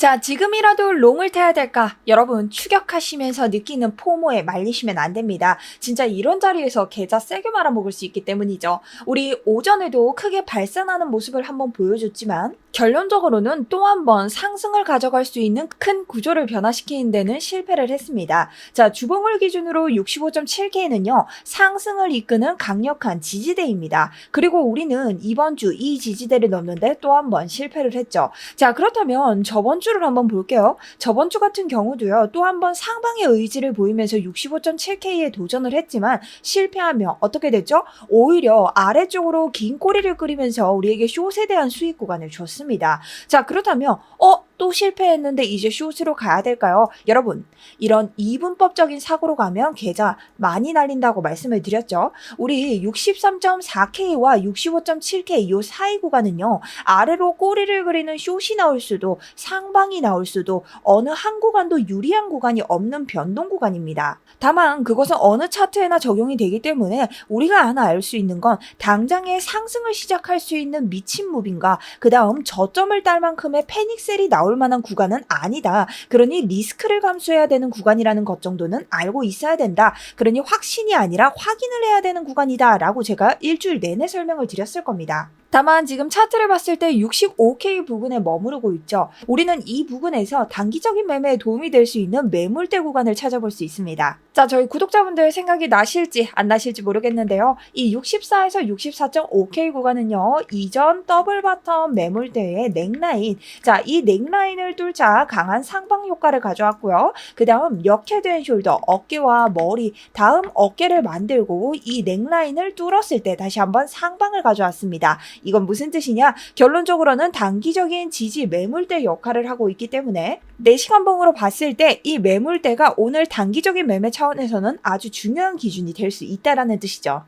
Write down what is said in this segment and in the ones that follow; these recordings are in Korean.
자, 지금이라도 롱을 타야 될까? 여러분, 추격하시면서 느끼는 포모에 말리시면 안 됩니다. 진짜 이런 자리에서 계좌 세게 말아먹을 수 있기 때문이죠. 우리 오전에도 크게 발산하는 모습을 한번 보여줬지만 결론적으로는 또 한 번 상승을 가져갈 수 있는 큰 구조를 변화시키는 데는 실패를 했습니다. 자, 주봉을 기준으로 65.7K는요, 상승을 이끄는 강력한 지지대입니다. 그리고 우리는 이번 주 이 지지대를 넘는데 또 한 번 실패를 했죠. 자, 그렇다면 저번 주를 한번 볼게요. 저번 주 같은 경우도요, 또 한 번 상방의 의지를 보이면서 65.7K에 도전을 했지만 실패하며 어떻게 됐죠? 오히려 아래쪽으로 긴 꼬리를 그리면서 우리에게 숏에 대한 수익 구간을 줬습니다. 자, 그렇다면 또 실패했는데 이제 숏으로 가야 될까요? 여러분, 이런 이분법적인 사고로 가면 계좌 많이 날린다고 말씀을 드렸죠. 우리 63.4K와 65.7K 요 사이 구간은요, 아래로 꼬리를 그리는 숏이 나올 수도 상방이 나올 수도 어느 한 구간도 유리한 구간이 없는 변동 구간입니다. 다만 그것은 어느 차트에나 적용이 되기 때문에 우리가 하나 알 수 있는 건 당장의 상승을 시작할 수 있는 미친 무빙과 그 다음 저점을 딸 만큼의 패닉셀이 나올 만한 구간은 아니다. 그러니 리스크를 감수해야 되는 구간이라는 것 정도는 알고 있어야 된다. 그러니 확신이 아니라 확인을 해야 되는 구간이다 라고 제가 일주일 내내 설명을 드렸을 겁니다. 다만 지금 차트를 봤을 때 65K 부근에 머무르고 있죠. 우리는 이 부근에서 단기적인 매매에 도움이 될 수 있는 매물대 구간을 찾아볼 수 있습니다. 자, 저희 구독자분들 생각이 나실지 안 나실지 모르겠는데요. 이 64에서 64.5K 구간은요, 이전 더블 바텀 매물대의 넥라인, 자, 이 넥라인을 뚫자 강한 상방 효과를 가져왔고요. 그 다음 역해된 숄더, 어깨와 머리, 다음 어깨를 만들고 이 넥라인을 뚫었을 때 다시 한번 상방을 가져왔습니다. 이건 무슨 뜻이냐? 결론적으로는 단기적인 지지 매물대 역할을 하고 있기 때문에 4시간봉으로 봤을 때 이 매물대가 오늘 단기적인 매매 차원에서는 아주 중요한 기준이 될 수 있다라는 뜻이죠.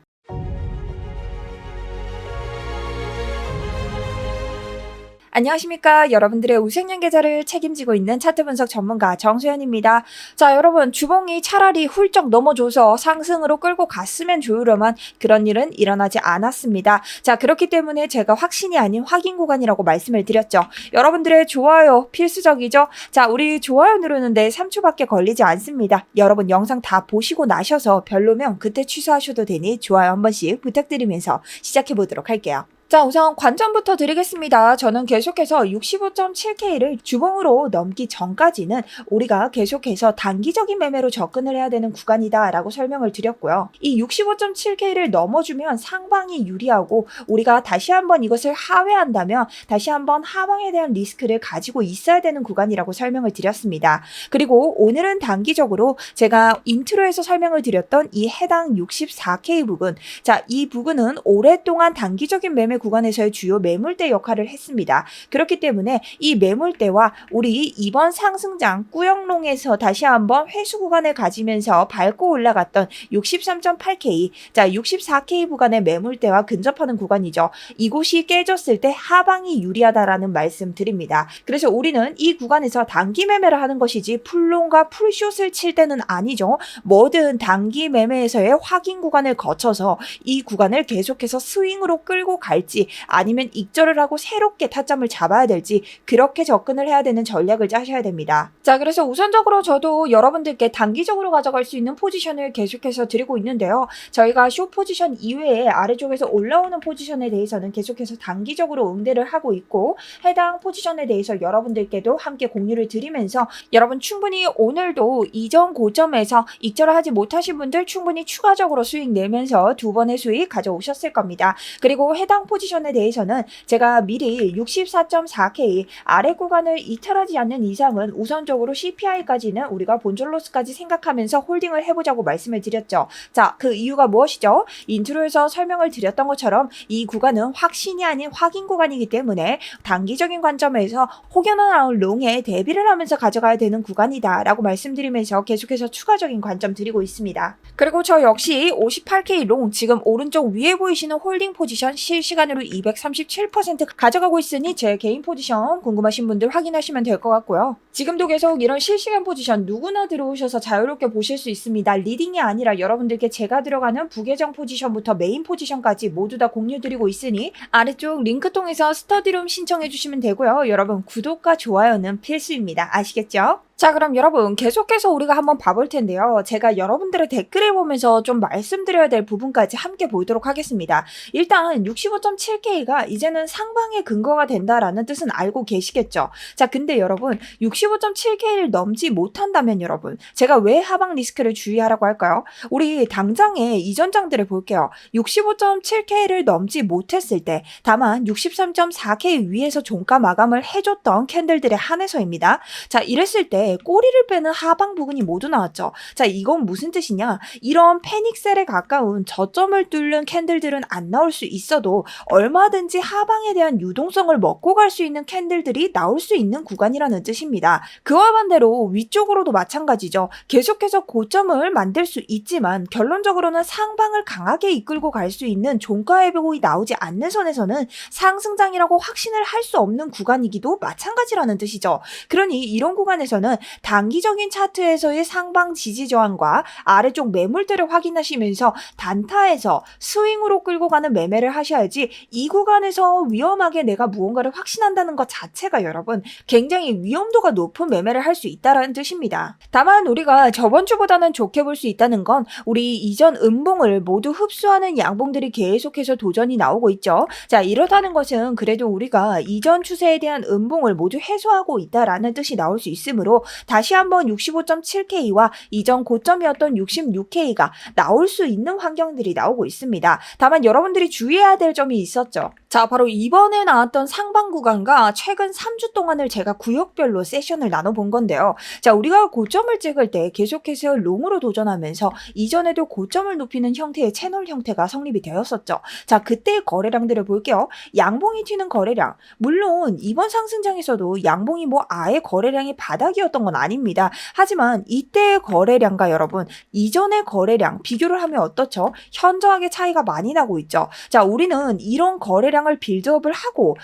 안녕하십니까. 여러분들의 우생년 계좌를 책임지고 있는 차트 분석 전문가 정수현입니다. 자, 여러분, 주봉이 차라리 훌쩍 넘어져서 상승으로 끌고 갔으면 좋으려만 그런 일은 일어나지 않았습니다. 자, 그렇기 때문에 제가 확신이 아닌 확인 구간이라고 말씀을 드렸죠. 여러분들의 좋아요 필수적이죠. 자, 우리 좋아요 누르는데 3초밖에 걸리지 않습니다. 여러분 영상 다 보시고 나셔서 별로면 그때 취소하셔도 되니 좋아요 한 번씩 부탁드리면서 시작해 보도록 할게요. 자, 우선 관점부터 드리겠습니다. 저는 계속해서 65.7K를 주봉으로 넘기 전까지는 우리가 계속해서 단기적인 매매로 접근을 해야 되는 구간이다 라고 설명을 드렸고요. 이 65.7K를 넘어주면 상방이 유리하고 우리가 다시 한번 이것을 하회한다면 다시 한번 하방에 대한 리스크를 가지고 있어야 되는 구간이라고 설명을 드렸습니다. 그리고 오늘은 단기적으로 제가 인트로에서 설명을 드렸던 이 해당 64K 부근, 자, 이 부근은 오랫동안 단기적인 매매 구간에서의 주요 매물대 역할을 했습니다. 그렇기 때문에 이 매물대와 우리 이번 상승장 꾸역롱에서 다시 한번 회수 구간을 가지면서 밟고 올라갔던 63.8K, 자, 64K 구간의 매물대와 근접하는 구간이죠. 이곳이 깨졌을 때 하방이 유리하다라는 말씀 드립니다. 그래서 우리는 이 구간에서 단기 매매를 하는 것이지 풀롱과 풀숏을 칠 때는 아니죠. 뭐든 단기 매매에서의 확인 구간을 거쳐서 이 구간을 계속해서 스윙으로 끌고 갈지 아니면 익절을 하고 새롭게 타점을 잡아야 될지 그렇게 접근을 해야 되는 전략을 짜셔야 됩니다. 자, 그래서 우선적으로 저도 여러분들께 단기적으로 가져갈 수 있는 포지션을 계속해서 드리고 있는데요. 저희가 숏 포지션 이외에 아래쪽에서 올라오는 포지션에 대해서는 계속해서 단기적으로 응대를 하고 있고 해당 포지션에 대해서 여러분들께도 함께 공유를 드리면서 여러분 충분히 오늘도 이전 고점에서 익절을 하지 못하신 분들 충분히 추가적으로 수익 내면서 두 번의 수익 가져오셨을 겁니다. 그리고 해당 포지션에 대해서는 제가 미리 64.4K 아래 구간을 이탈하지 않는 이상은 우선적으로 CPI까지는 우리가 본전 로스까지 생각하면서 홀딩을 해보자고 말씀을 드렸죠. 자, 그 이유가 무엇이죠? 인트로에서 설명을 드렸던 것처럼 이 구간은 확신이 아닌 확인 구간이기 때문에 단기적인 관점에서 혹여나 나올 롱에 대비를 하면서 가져가야 되는 구간이다 라고 말씀드리면서 계속해서 추가적인 관점 드리고 있습니다. 그리고 저 역시 58K 롱 지금 오른쪽 위에 보이시는 홀딩 포지션 실시간 실시간으로 237% 가져가고 있으니 제 개인 포지션 궁금하신 분들 확인하시면 될 것 같고요. 지금도 계속 이런 실시간 포지션 누구나 들어오셔서 자유롭게 보실 수 있습니다. 리딩이 아니라 여러분들께 제가 들어가는 부계정 포지션부터 메인 포지션까지 모두 다 공유드리고 있으니 아래쪽 링크 통해서 스터디룸 신청해 주시면 되고요. 여러분 구독과 좋아요는 필수입니다. 아시겠죠? 자, 그럼 여러분 계속해서 우리가 한번 봐볼 텐데요. 제가 여러분들의 댓글을 보면서 좀 말씀드려야 될 부분까지 함께 보도록 하겠습니다. 일단 65.7K가 이제는 상방의 근거가 된다라는 뜻은 알고 계시겠죠? 자, 근데 여러분 65.7K를 넘지 못한다면 여러분 제가 왜 하방 리스크를 주의하라고 할까요? 우리 당장의 이전장들을 볼게요. 65.7K를 넘지 못했을 때 다만 63.4K 위에서 종가 마감을 해줬던 캔들들에 한해서입니다. 자, 이랬을 때 꼬리를 빼는 하방 부근이 모두 나왔죠. 자, 이건 무슨 뜻이냐? 이런 패닉셀에 가까운 저점을 뚫는 캔들들은 안 나올 수 있어도 얼마든지 하방에 대한 유동성을 먹고 갈 수 있는 캔들들이 나올 수 있는 구간이라는 뜻입니다. 그와 반대로 위쪽으로도 마찬가지죠. 계속해서 고점을 만들 수 있지만 결론적으로는 상방을 강하게 이끌고 갈 수 있는 종가 회복이 나오지 않는 선에서는 상승장이라고 확신을 할 수 없는 구간이기도 마찬가지라는 뜻이죠. 그러니 이런 구간에서는 단기적인 차트에서의 상방 지지 저항과 아래쪽 매물대를 확인하시면서 단타에서 스윙으로 끌고 가는 매매를 하셔야지 이 구간에서 위험하게 내가 무언가를 확신한다는 것 자체가 여러분 굉장히 위험도가 높은 매매를 할 수 있다는 뜻입니다. 다만 우리가 저번 주보다는 좋게 볼 수 있다는 건 우리 이전 음봉을 모두 흡수하는 양봉들이 계속해서 도전이 나오고 있죠. 자, 이렇다는 것은 그래도 우리가 이전 추세에 대한 음봉을 모두 해소하고 있다라는 뜻이 나올 수 있으므로 다시 한번 65.7K와 이전 고점이었던 66K가 나올 수 있는 환경들이 나오고 있습니다. 다만 여러분들이 주의해야 될 점이 있었죠. 자, 바로 이번에 나왔던 상방 구간과 최근 3주 동안을 제가 구역별로 세션을 나눠본 건데요. 자, 우리가 고점을 찍을 때 계속해서 롱으로 도전하면서 이전에도 고점을 높이는 형태의 채널 형태가 성립이 되었었죠. 자, 그때의 거래량들을 볼게요. 양봉이 튀는 거래량. 물론 이번 상승장에서도 양봉이 아예 거래량이 바닥이었던 건 아닙니다. 하지만 이때의 거래량과 여러분 이전의 거래량 비교를 하면 어떻죠? 현저하게 차이가 많이 나고 있죠. 자, 우리는 이런 거래량을 빌드업을 하고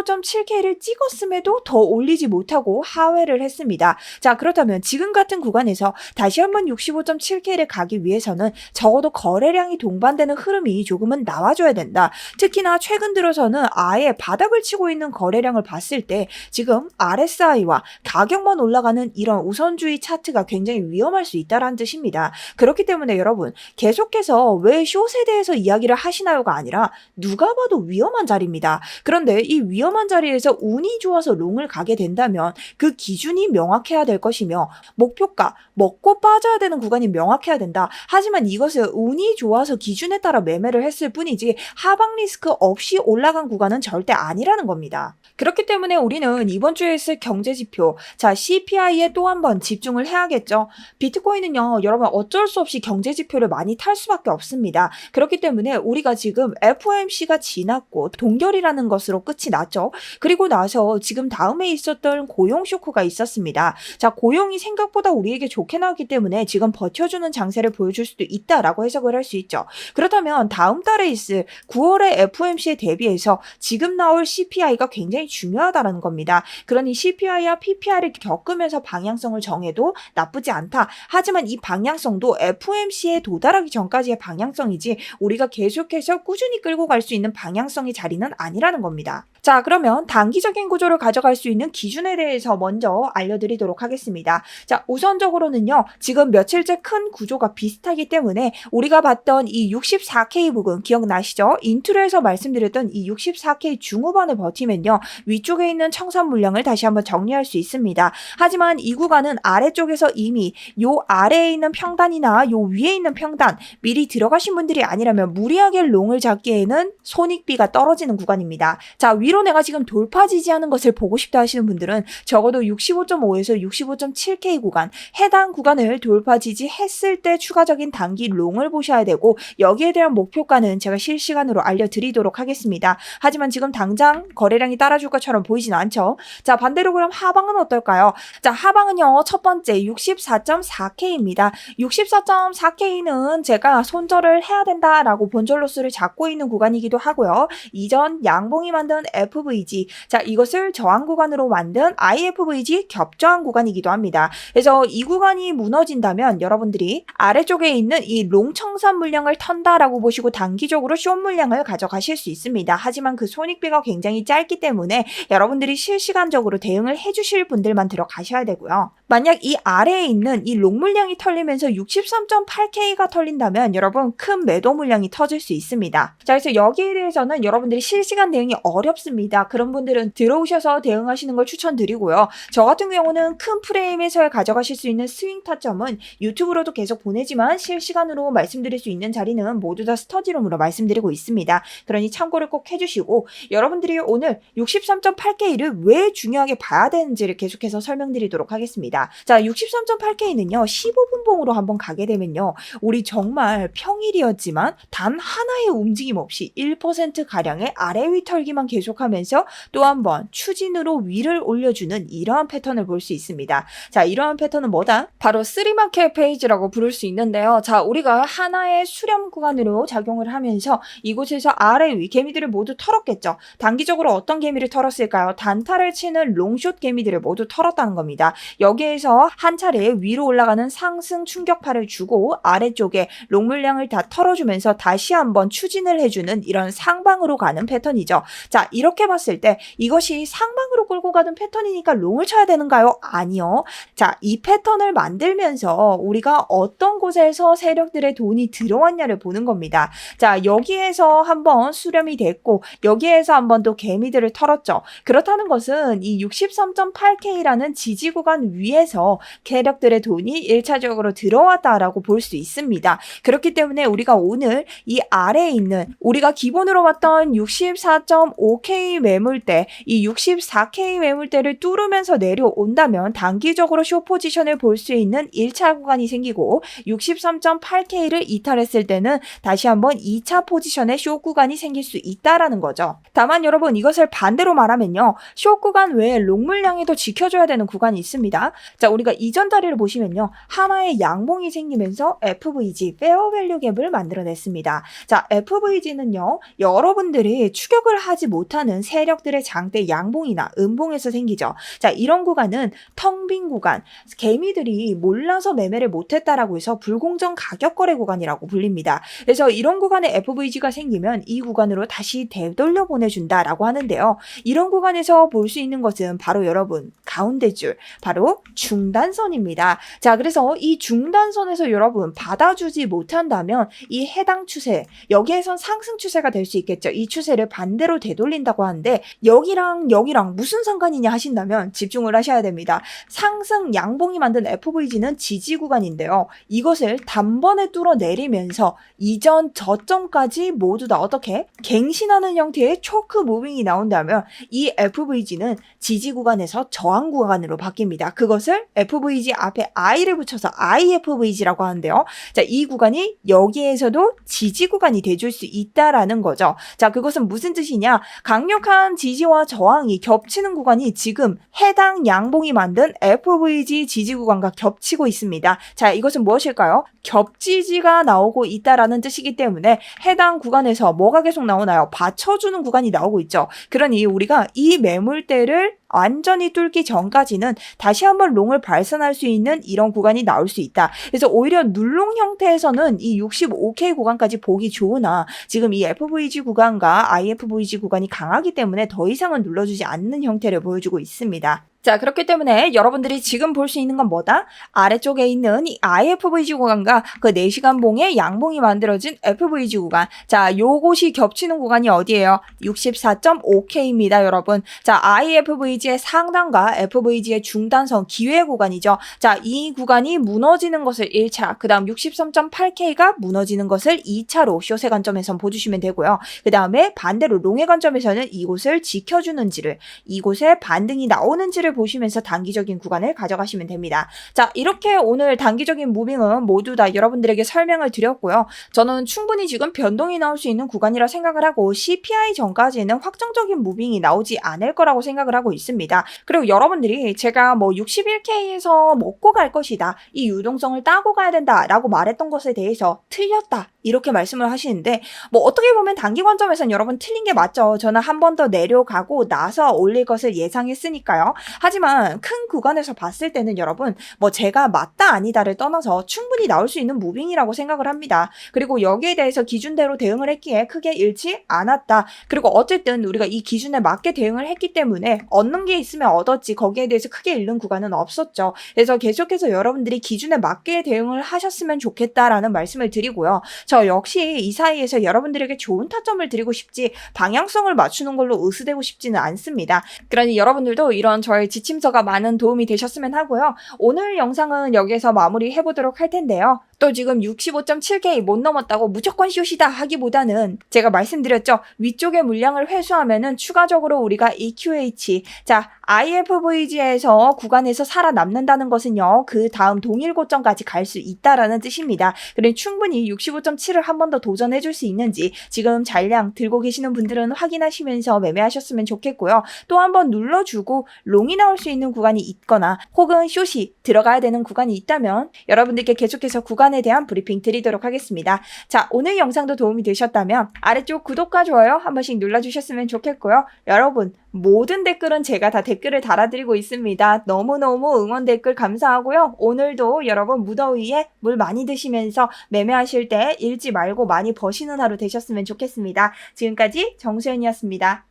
65.7K를 찍었음에도 더 올리지 못하고 하회를 했습니다. 자, 그렇다면 지금 같은 구간에서 다시 한번 65.7K를 가기 위해서는 적어도 거래량이 동반되는 흐름이 조금은 나와줘야 된다. 특히나 최근 들어서는 아예 바닥을 치고 있는 거래량을 봤을 때 지금 RSI와 가격만 올라가는 이런 우선주의 차트가 굉장히 위험할 수 있다는 뜻입니다. 그렇기 때문에 여러분 계속해서 왜 숏에 대해서 이야기를 하시나요가 아니라 누가 봐도 위험한 자리입니다. 그런데 이 위험한 자리에서 운이 좋아서 롱을 가게 된다면 그 기준이 명확해야 될 것이며 목표가 먹고 빠져야 되는 구간이 명확해야 된다. 하지만 이것을 운이 좋아서 기준에 따라 매매를 했을 뿐이지 하방 리스크 없이 올라간 구간은 절대 아니라는 겁니다. 그렇기 때문에 우리는 이번 주에 있을 경제지표, 자, CPI에 또 한 번 집중을 해야겠죠. 비트코인은요, 여러분 어쩔 수 없이 경제지표를 많이 탈 수밖에 없습니다. 그렇기 때문에 우리가 지금 FOMC가 지났고 동결이라는 것으로 끝이 났죠. 그리고 나서 지금 다음에 있었던 고용 쇼크가 있었습니다. 자, 고용이 생각보다 우리에게 좋게 나왔기 때문에 지금 버텨주는 장세를 보여줄 수도 있다라고 해석을 할 수 있죠. 그렇다면 다음 달에 있을 9월의 FOMC에 대비해서 지금 나올 CPI가 굉장히 중요하다는 겁니다. 그러니 CPI와 PPI를 겪으면서 방향성을 정해도 나쁘지 않다. 하지만 이 방향성도 FOMC에 도달하기 전까지의 방향성이지 우리가 계속해서 꾸준히 끌고 갈 수 있는 방향성의 자리는 아니라는 겁니다. 자, 그러면 단기적인 구조를 가져갈 수 있는 기준에 대해서 먼저 알려드리도록 하겠습니다. 자, 우선적으로는요, 지금 며칠째 큰 구조가 비슷하기 때문에 우리가 봤던 이 64K 부분 기억나시죠? 인트로에서 말씀드렸던 이 64K 중후반을 버티면요, 위쪽에 있는 청산 물량을 다시 한번 정리할 수 있습니다. 하지만 이 구간은 아래쪽에서 이미 요 아래에 있는 평단이나 요 위에 있는 평단 미리 들어가신 분들이 아니라면 무리하게 롱을 잡기에는 손익비가 떨어지는 구간입니다. 자, 위로 내가 지금 돌파 지지하는 것을 보고 싶다 하시는 분들은 적어도 65.5에서 65.7K 구간 해당 구간을 돌파 지지했을 때 추가적인 단기 롱을 보셔야 되고 여기에 대한 목표가는 제가 실시간으로 알려드리도록 하겠습니다. 하지만 지금 당장 거래량이 따라줄 것처럼 보이진 않죠. 자, 반대로 그럼 하방은 어떨까요? 자, 하방은요, 첫 번째 64.4K입니다. 64.4K는 제가 손절을 해야 된다라고 본절 로스를 잡고 있는 구간이기도 하고요. 이전 양봉이 만든 FVG, 자 이것을 저항 구간으로 만든 IFVG 겹저항 구간이기도 합니다. 그래서 이 구간이 무너진다면 여러분들이 아래쪽에 있는 이 롱청산 물량을 턴다라고 보시고 단기적으로 숏 물량을 가져가실 수 있습니다. 하지만 그 손익비가 굉장히 짧기 때문에 여러분들이 실시간적으로 대응을 해주실 분들만 들어가셔야 되고요. 만약 이 아래에 있는 이 롱 물량이 털리면서 63.8K가 털린다면 여러분 큰 매도 물량이 터질 수 있습니다. 자, 그래서 여기에 대해서는 여러분들이 실시간 대응이 어렵습니다. 그런 분들은 들어오셔서 대응하시는 걸 추천드리고요. 저 같은 경우는 큰 프레임에서 가져가실 수 있는 스윙 타점은 유튜브로도 계속 보내지만 실시간으로 말씀드릴 수 있는 자리는 모두 다 스터디룸으로 말씀드리고 있습니다. 그러니 참고를 꼭 해주시고 여러분들이 오늘 63.8K를 왜 중요하게 봐야 되는지를 계속해서 설명드리도록 하겠습니다. 자, 63.8K는요 15분 봉으로 한번 가게 되면요 우리 정말 평일이었지만 단 하나의 움직임 없이 1%가량의 아래 위 털기만 계속하면서 또 한 번 추진으로 위를 올려주는 이러한 패턴을 볼 수 있습니다. 자, 이러한 패턴은 뭐다? 바로 3마켓 페이지라고 부를 수 있는데요. 자, 우리가 하나의 수렴 구간으로 작용을 하면서 이곳에서 아래 위 개미들을 모두 털었겠죠. 단기적으로 어떤 개미를 털었을까요? 단타를 치는 롱숏 개미들을 모두 털었다는 겁니다. 여기에서 한 차례 위로 올라가는 상승 충격파를 주고 아래쪽에 롱 물량을 다 털어주면서 다시 한번 추진을 해주는 이런 상방으로 가는 패턴이죠. 자, 이렇게 봤을 때 이것이 상방으로 끌고 가는 패턴이니까 롱을 쳐야 되는가요? 아니요. 자, 이 패턴을 만들면서 우리가 어떤 곳에서 세력들의 돈이 들어왔냐를 보는 겁니다. 자, 여기에서 한번 수렴이 됐고 여기에서 한번 또 개미들을 털었죠. 그렇다는 것은 이 63.8K라는 지지 구간 위에서 세력들의 돈이 1차적으로 들어왔다라고 볼 수 있습니다. 그렇기 때문에 우리가 오늘 이 아래에 있는 우리가 기본으로 봤던 64.5K 매물대, 이 64K 매물대를 뚫으면서 내려온다면 단기적으로 숏 포지션을 볼 수 있는 1차 구간이 생기고 63.8K를 이탈했을 때는 다시 한번 2차 포지션의 숏 구간이 생길 수 있다라는 거죠. 다만 여러분 이것을 반대로 말하면요. 숏 구간 외에 롱 물량에도 지켜줘야 되는 구간이 있습니다. 자, 우리가 이전 자리를 보시면요. 하나의 양봉이 생기면서 FVG, 페어 밸류 갭을 만들어냈습니다. 자, FVG는요. 여러분들이 추격을 하지 못하는 세력들의 장대 양봉이나 음봉에서 생기죠. 자, 이런 구간은 텅 빈 구간, 개미들이 몰라서 매매를 못했다라고 해서 불공정 가격 거래 구간이라고 불립니다. 그래서 이런 구간에 FVG가 생기면 이 구간으로 다시 되돌려 보내준다라고 하는데요. 이런 구간에서 볼 수 있는 것은 바로 여러분 가운데 줄, 바로 중단선입니다. 자, 그래서 이 중단선에서 여러분 받아주지 못한다면 이 해당 추세, 여기에선 상승 추세가 될 수 있겠죠. 이 추세를 반대로 되돌린다고 하는데 여기랑 여기랑 무슨 상관이냐 하신다면 집중을 하셔야 됩니다. 상승 양봉이 만든 FVG는 지지 구간인데요. 이것을 단번에 뚫어내리면서 이전 저점까지 모두 다 어떻게 갱신하는 형태의 초크 무빙이 나온다면 이 FVG는 지지 구간에서 저항 구간으로 바뀝니다. 그것을 FVG 앞에 I를 붙여서 IFVG라고 하는데요. 자, 이 구간이 여기에서도 지지 구간이 돼줄 수 있다라는 거죠. 자, 그것은 무슨 뜻이냐? 강력한 지지와 저항이 겹치는 구간이 지금 해당 양봉이 만든 FVG 지지 구간과 겹치고 있습니다. 자, 이것은 무엇일까요? 겹지지가 나오고 있다라는 뜻이기 때문에 해당 구간에서 뭐가 계속 나오나요? 받쳐주는 구간이 나오고 있죠. 그러니 우리가 이 매물대를 완전히 뚫기 전까지는 다시 한번 롱을 발산할 수 있는 이런 구간이 나올 수 있다. 그래서 오히려 눌롱 형태에서는 이 65K 구간까지 보기 좋으나 지금 이 FVG 구간과 IFVG 구간이 강하기 때문에 더 이상은 눌러주지 않는 형태를 보여주고 있습니다. 자, 그렇기 때문에 여러분들이 지금 볼 수 있는 건 뭐다? 아래쪽에 있는 이 IFVG 구간과 그 4시간 봉의 양봉이 만들어진 FVG 구간. 자, 요곳이 겹치는 구간이 어디예요? 64.5K입니다, 여러분. 자, IFVG의 상단과 FVG의 중단선 기회 구간이죠. 자, 이 구간이 무너지는 것을 1차, 그 다음 63.8K가 무너지는 것을 2차로 숏의 관점에선 보주시면 되고요. 그 다음에 반대로 롱의 관점에서는 이곳을 지켜주는지를, 이곳에 반등이 나오는지를 보시면서 단기적인 구간을 가져가시면 됩니다. 자, 이렇게 오늘 단기적인 무빙은 모두 다 여러분들에게 설명을 드렸고요. 저는 충분히 지금 변동이 나올 수 있는 구간이라 생각을 하고 CPI 전까지는 확정적인 무빙이 나오지 않을 거라고 생각을 하고 있습니다. 그리고 여러분들이 제가 뭐 61K에서 먹고 갈 것이다, 이 유동성을 따고 가야 된다 라고 말했던 것에 대해서 틀렸다 이렇게 말씀을 하시는데, 뭐 어떻게 보면 단기 관점에서는 여러분 틀린 게 맞죠. 저는 한 번 더 내려가고 나서 올릴 것을 예상했으니까요. 하지만 큰 구간에서 봤을 때는 여러분 뭐 제가 맞다 아니다를 떠나서 충분히 나올 수 있는 무빙이라고 생각을 합니다. 그리고 여기에 대해서 기준대로 대응을 했기에 크게 잃지 않았다. 그리고 어쨌든 우리가 이 기준에 맞게 대응을 했기 때문에 얻는 게 있으면 얻었지 거기에 대해서 크게 잃는 구간은 없었죠. 그래서 계속해서 여러분들이 기준에 맞게 대응을 하셨으면 좋겠다라는 말씀을 드리고요. 저 역시 이 사이에서 여러분들에게 좋은 타점을 드리고 싶지 방향성을 맞추는 걸로 으스대고 싶지는 않습니다. 그러니 여러분들도 이런 저의 지침서가 많은 도움이 되셨으면 하고요. 오늘 영상은 여기에서 마무리해 보도록 할 텐데요. 또 지금 65.7K 못 넘었다고 무조건 숏이다 하기보다는 제가 말씀드렸죠. 위쪽의 물량을 회수하면은 추가적으로 우리가 EQH, 자 IFVG에서 구간에서 살아남는다는 것은요. 그 다음 동일 고점까지 갈 수 있다라는 뜻입니다. 그러니 충분히 65.7을 한 번 더 도전해 줄 수 있는지 지금 잔량 들고 계시는 분들은 확인하시면서 매매하셨으면 좋겠고요. 또 한 번 눌러주고 롱이 나올 수 있는 구간이 있거나 혹은 숏이 들어가야 되는 구간이 있다면 여러분들께 계속해서 구간에 대한 브리핑 드리도록 하겠습니다. 자, 오늘 영상도 도움이 되셨다면 아래쪽 구독과 좋아요 한 번씩 눌러주셨으면 좋겠고요. 여러분 모든 댓글은 제가 다 댓글을 달아드리고 있습니다. 너무너무 응원 댓글 감사하고요. 오늘도 여러분 무더위에 물 많이 드시면서 매매하실 때 잃지 말고 많이 버시는 하루 되셨으면 좋겠습니다. 지금까지 정수연이었습니다.